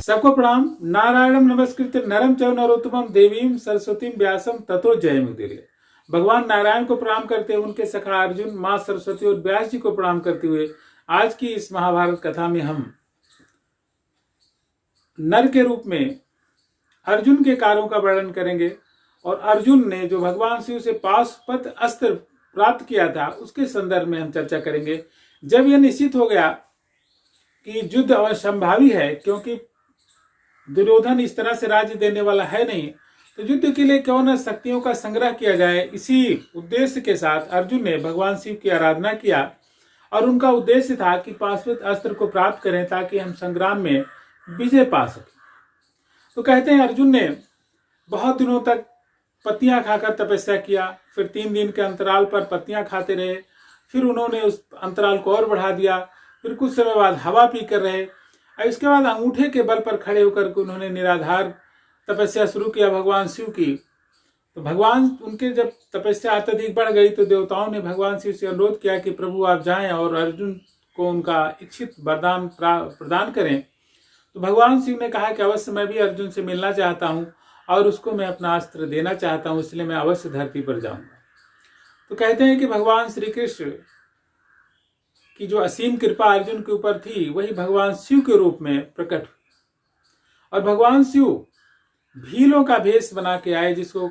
सबको प्रणाम। नारायणम नमस्कृत्य नरम चैव नरोत्तमम देवीं सरस्वतीं व्यासम ततो जयमुदीरये। भगवान नारायण को प्रणाम करते हुए उनके सखा अर्जुन, माँ सरस्वती और व्यास जी को प्रणाम करते हुए आज की इस महाभारत कथा में हम नर के रूप में अर्जुन के कार्यों का वर्णन करेंगे और अर्जुन ने जो भगवान शिव से पाशुपत अस्त्र प्राप्त किया था उसके संदर्भ में हम चर्चा करेंगे। जब यह निश्चित हो गया कि युद्ध असंभावी है, क्योंकि दुर्योधन इस तरह से राज्य देने वाला है नहीं, तो युद्ध के लिए क्यों न शक्तियों का संग्रह किया जाए। इसी उद्देश्य के साथ अर्जुन ने भगवान शिव की आराधना किया और उनका उद्देश्य था कि पाशुपत अस्त्र को प्राप्त करें ताकि हम संग्राम में विजय पा सकें। तो कहते हैं अर्जुन ने बहुत दिनों तक पत्तियां खाकर तपस्या किया, फिर 3 दिन के अंतराल पर पत्तियां खाते रहे, फिर उन्होंने उस अंतराल को और बढ़ा दिया, फिर कुछ समय बाद हवा पी कर रहे और इसके बाद अंगूठे के बल पर खड़े होकर के उन्होंने निराधार तपस्या शुरू किया भगवान शिव की। तो भगवान उनके जब तपस्या अत्यधिक बढ़ गई तो देवताओं ने भगवान शिव से अनुरोध किया कि प्रभु आप जाएं और अर्जुन को उनका इच्छित वरदान प्रदान करें। तो भगवान शिव ने कहा कि अवश्य मैं भी अर्जुन से मिलना चाहता हूं और उसको मैं अपना अस्त्र देना चाहता हूं, इसलिए मैं अवश्य धरती पर जाऊंगा। तो कहते हैं कि भगवान श्री कृष्ण की जो असीम कृपा अर्जुन के ऊपर थी वही भगवान शिव के रूप में प्रकट हुई और भगवान शिव भीलों का भेष बना के आए, जिसको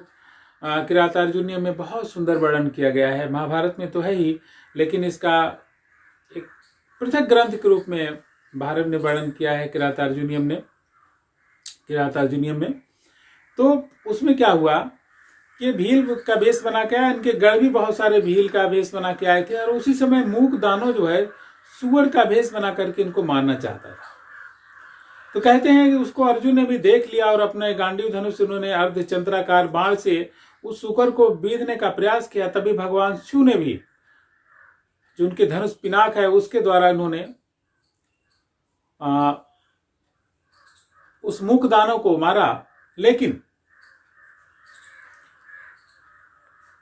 किरातार्जुनीय में बहुत सुंदर वर्णन किया गया है। महाभारत में तो है ही, लेकिन इसका एक पृथक ग्रंथ के रूप में भारत ने वर्णन किया है किरातार्जुनीय में। तो उसमें क्या हुआ कि भील का भेष बना के आया, इनके गढ़ भी बहुत सारे भील का भेष बना के आए थे और उसी समय मूक दानव जो है सुअर का भेष बना करके इनको मारना चाहता था। तो कहते हैं कि उसको अर्जुन ने भी देख लिया और अपने गांडीव धनुष से उन्होंने अर्धचंद्राकार बाण से उस सुकर को बीधने का प्रयास किया। तभी भगवान शिव ने भी जो उनके धनुष पिनाक है उसके द्वारा इन्होंने उस मूक दानव को मारा, लेकिन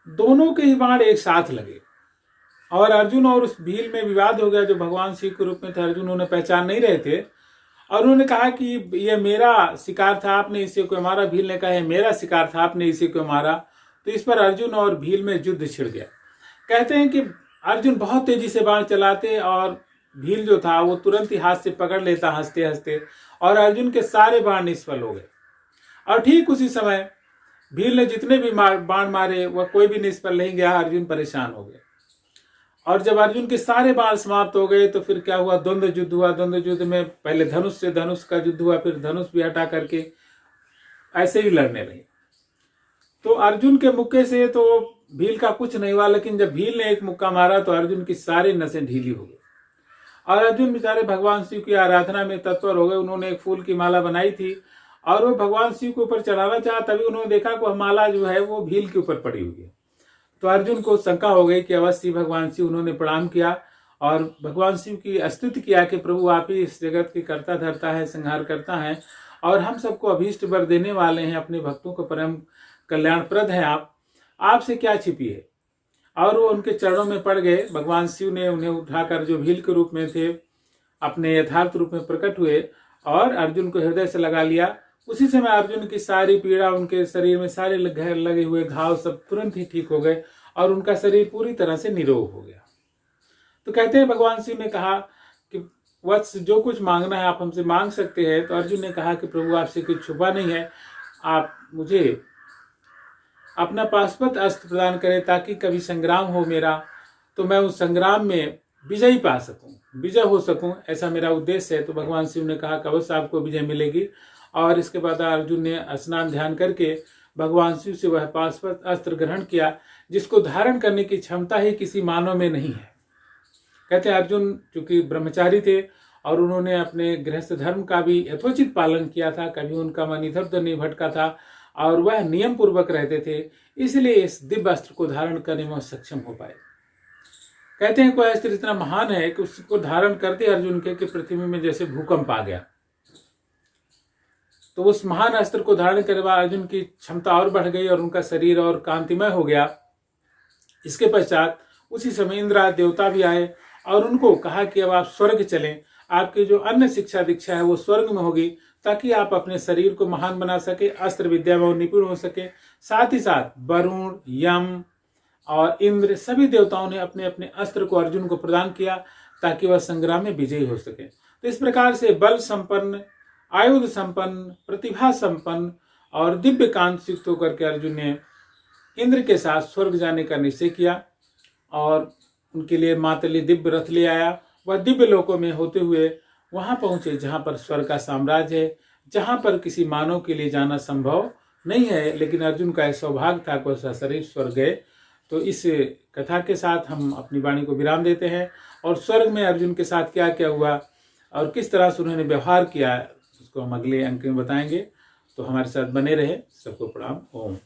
दोनों के ही बाण एक साथ लगे और अर्जुन और उस भील में विवाद हो गया जो भगवान शिव के रूप में थे। अर्जुन उन्हें पहचान नहीं रहे थे और उन्होंने कहा कि ये मेरा शिकार था, आपने इसे क्यों मारा। भील ने कहा ये मेरा शिकार था, आपने इसे क्यों मारा। तो इस पर अर्जुन और भील में युद्ध छिड़ गया। कहते हैं कि अर्जुन बहुत तेजी से बाण चलाते और भील जो था वो तुरंत ही हाथ से पकड़ लेता हंसते हंसते, और अर्जुन के सारे बाण निष्फल हो गए। और ठीक उसी समय भील ने जितने भी बाण मारे वह कोई भी निष्फल नहीं गया। अर्जुन परेशान हो गए और जब अर्जुन के सारे बाण समाप्त हो गए तो फिर क्या हुआ, द्वंद्व युद्ध हुआ। द्वंद्व युद्ध में पहले धनुष से धनुष का युद्ध हुआ, फिर धनुष भी हटा करके ऐसे ही लड़ने लगे। तो अर्जुन के मुक्के से तो भील का कुछ नहीं हुआ, लेकिन जब भील ने एक मुक्का मारा तो अर्जुन की सारी नसें ढीली हो गई और अर्जुन बेचारे भगवान शिव की आराधना में तत्पर हो गए। उन्होंने एक फूल की माला बनाई थी और वो भगवान शिव के ऊपर चढ़ाना चाहा, तभी उन्होंने देखा कि वह माला जो है वो भील के ऊपर पड़ी हुई है। तो अर्जुन को शंका हो गई कि अवश्य भगवान शिव। उन्होंने प्रणाम किया और भगवान शिव की स्तुति किया कि प्रभु आप ही इस जगत की कर्ता धर्ता है, संहार करता है और हम सबको अभीष्ट वर देने वाले हैं, अपने भक्तों को परम कल्याणप्रद हैं, आपसे क्या छिपी है। और वो उनके चरणों में पड़ गए। भगवान शिव ने उन्हें उठाकर, जो भील के रूप में थे, अपने यथार्थ रूप में प्रकट हुए और अर्जुन को हृदय से लगा लिया। उसी समय अर्जुन की सारी पीड़ा, उनके शरीर में सारे लगे हुए घाव सब तुरंत ही ठीक हो गए और उनका शरीर पूरी तरह से निरोग हो गया। तो कहते हैं भगवान शिव ने कहा कि वत्स जो कुछ मांगना है आप हमसे मांग सकते हैं। तो अर्जुन ने कहा कि प्रभु आपसे कुछ छुपा नहीं है, आप मुझे अपना पाशुपत अस्त्र प्रदान करें ताकि कभी संग्राम हो मेरा तो मैं उस संग्राम में विजयी पा सकूं, विजय हो सकूं, ऐसा मेरा उद्देश्य है। तो भगवान शिव ने कहा कि अवश्य आपको विजय मिलेगी। और इसके बाद अर्जुन ने स्नान ध्यान करके भगवान शिव से वह पाशुपत अस्त्र ग्रहण किया, जिसको धारण करने की क्षमता ही किसी मानव में नहीं है। कहते हैं अर्जुन चूंकि ब्रह्मचारी थे और उन्होंने अपने गृहस्थ धर्म का भी यथोचित पालन किया था, कभी उनका मन इधर उधर नहीं भटका था और वह नियम पूर्वक रहते थे, इसलिए इस दिव्य अस्त्र को धारण करने में सक्षम हो पाए। कहते हैं कोई अस्त्र इतना महान है कि उसको धारण करते अर्जुन के कि पृथ्वी में जैसे भूकंप आ गया। तो उस महान अस्त्र को धारण करने बाद अर्जुन की क्षमता और बढ़ गई और उनका शरीर और कांतिमय हो गया। इसके पश्चात उसी समय इंद्र देवता भी आए और उनको कहा कि अब आप स्वर्ग चलें आपकी जो अन्य शिक्षा दीक्षा है वो स्वर्ग में होगी, ताकि आप अपने शरीर को महान बना सके, अस्त्र विद्या में निपुण हो सके। साथ ही साथ वरुण, यम और इंद्र सभी देवताओं ने अपने अपने अस्त्र को अर्जुन को प्रदान किया ताकि वह संग्राम में विजयी हो सके। तो इस प्रकार से बल संपन्न, आयुध संपन्न, प्रतिभा संपन्न और दिव्य कांत से युक्त होकर के अर्जुन ने इंद्र के साथ स्वर्ग जाने का निश्चय किया और उनके लिए मातली दिव्य रथ ले आया। वह दिव्य लोकों में होते हुए वहां पहुंचे जहां पर स्वर्ग का साम्राज्य है, जहां पर किसी मानव के लिए जाना संभव नहीं है, लेकिन अर्जुन का सौभाग्य था कि वह सशरीर स्वर्ग गए। तो इस कथा के साथ हम अपनी वाणी को विराम देते हैं और स्वर्ग में अर्जुन के साथ क्या क्या हुआ और किस तरह से उन्होंने व्यवहार किया उसको हम अगले अंक में बताएंगे। तो हमारे साथ बने रहे। सबको प्रणाम। ओम।